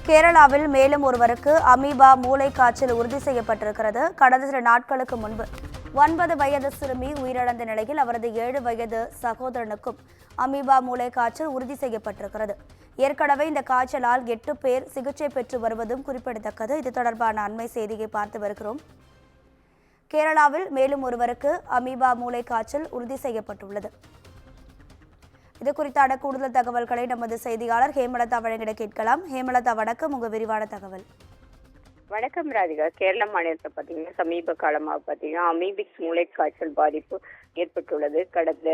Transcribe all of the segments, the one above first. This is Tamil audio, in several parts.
கேரளாவில் மேலும் ஒருவருக்கு அமீபா மூளை காய்ச்சல் உறுதி செய்யப்பட்டிருக்கிறது. கடந்த சில நாட்களுக்கு முன்பு 9 வயது சிறுமி உயிரிழந்த நிலையில் அவரது 7 வயது சகோதரனுக்கும் அமீபா மூளை காய்ச்சல் உறுதி செய்யப்பட்டிருக்கிறது. ஏற்கனவே இந்த காய்ச்சலால் 8 பேர் சிகிச்சை பெற்று வருவதும் குறிப்பிடத்தக்கது. இது தொடர்பான அண்மை செய்தியை பார்த்து வருகிறோம். கேரளாவில் மேலும் ஒருவருக்கு அமீபா மூளை காய்ச்சல் உறுதி செய்யப்பட்டுள்ளது. இது குறித்தான கூடுதல் தகவல்களை நமது செய்தியாளர் ஹேமலதா வழங்கிட கேட்கலாம். ஹேமலதா, வணக்கம். உங்க விரிவான தகவல். வணக்கம் ராதிகா. கேரள மாநிலத்தில் பார்த்தீங்கன்னா சமீப காலமாக பார்த்தீங்கன்னா அமீபிக் மூளை காய்ச்சல் பாதிப்பு ஏற்பட்டுள்ளது. கடந்த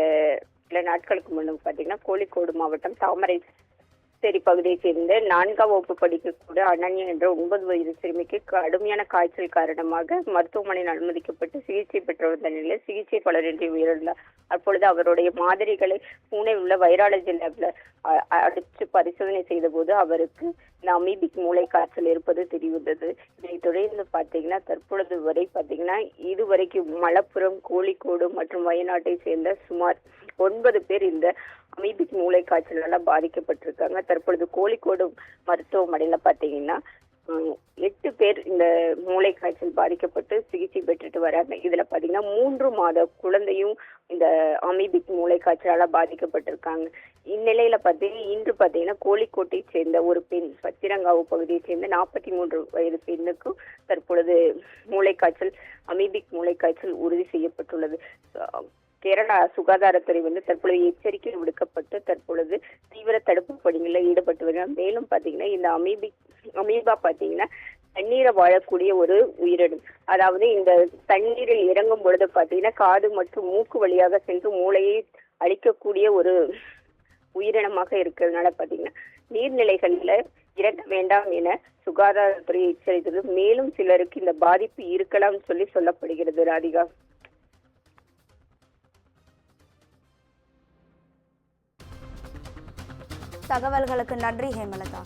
சில நாட்களுக்கு முன்பு பார்த்தீங்கன்னா கோழிக்கோடு மாவட்டம் தாமரைசேரி பகுதியைச் சேர்ந்த 4ஆம் வகுப்பு படிக்கக்கூடிய அனன்யா என்ற 9 வயது சிறுமிக்கு கடுமையான காய்ச்சல் காரணமாக மருத்துவமனையில் அனுமதிக்கப்பட்டு சிகிச்சை பெற்று வந்த நிலையில் சிகிச்சை பலனின்றி உயிரிழந்தார். அப்பொழுது அவருடைய மாதிரிகளை பூனே உள்ள வைராலஜி லேப்ல அடித்து பரிசோதனை செய்த போது அவருக்கு இந்த அமீபிக் மூளை காய்ச்சல் இருப்பது தெரியவந்தது. இதை தொடர்ந்து பார்த்தீங்கன்னா தற்பொழுது வரை பார்த்தீங்கன்னா இதுவரைக்கும் மலப்புரம், கோழிக்கோடு மற்றும் வயநாட்டை சேர்ந்த சுமார் 9 பேர் இந்த அமீபிக் மூளை காய்ச்சலால பாதிக்கப்பட்டிருக்காங்க. தற்பொழுது கோழிக்கோடு மருத்துவமனையில பார்த்தீங்கன்னா 8 பேர் இந்த மூளை காய்ச்சல் பாதிக்கப்பட்டு சிகிச்சை பெற்றுட்டு வராங்க. இதுல பாத்தீங்கன்னா 3 மாத குழந்தையும் இந்த அமீபிக் மூளை காய்ச்சலால பாதிக்கப்பட்டிருக்காங்க. இந்நிலையில இன்று பாத்தீங்கன்னா கோழிக்கோட்டை சேர்ந்த ஒரு பெண், பத்திரங்காவு பகுதியை சேர்ந்த 43 வயது பெண்ணுக்கும் தற்பொழுது மூளைக்காய்ச்சல், அமீபிக் மூளை காய்ச்சல் உறுதி செய்யப்பட்டுள்ளது. கேரளா சுகாதாரத்துறை தற்பொழுது எச்சரிக்கை விடுக்கப்பட்டு தற்பொழுது தீவிர தடுப்பு பணிகளில் ஈடுபட்டு வருகிறார். மேலும் பாத்தீங்கன்னா இந்த அமீபா பாத்தீங்கன்னா தண்ணீரை வாழக்கூடிய ஒரு உயிரினம். அதாவது இந்த தண்ணீரில் இறங்கும் பொழுது பாத்தீங்கன்னா காது மற்றும் மூக்கு வழியாக சென்று மூளையை அழிக்கக்கூடிய ஒரு உயிரினமாக இருக்கிறதுனால பாத்தீங்கன்னா நீர்நிலைகளில் இறங்க வேண்டாம் என சுகாதாரத்துறை எச்சரித்தது. மேலும் சிலருக்கு இந்த பாதிப்பு இருக்கலாம் சொல்லப்படுகிறது. ராதிகா, தகவல்களுக்கு நன்றி ஹேமலதா.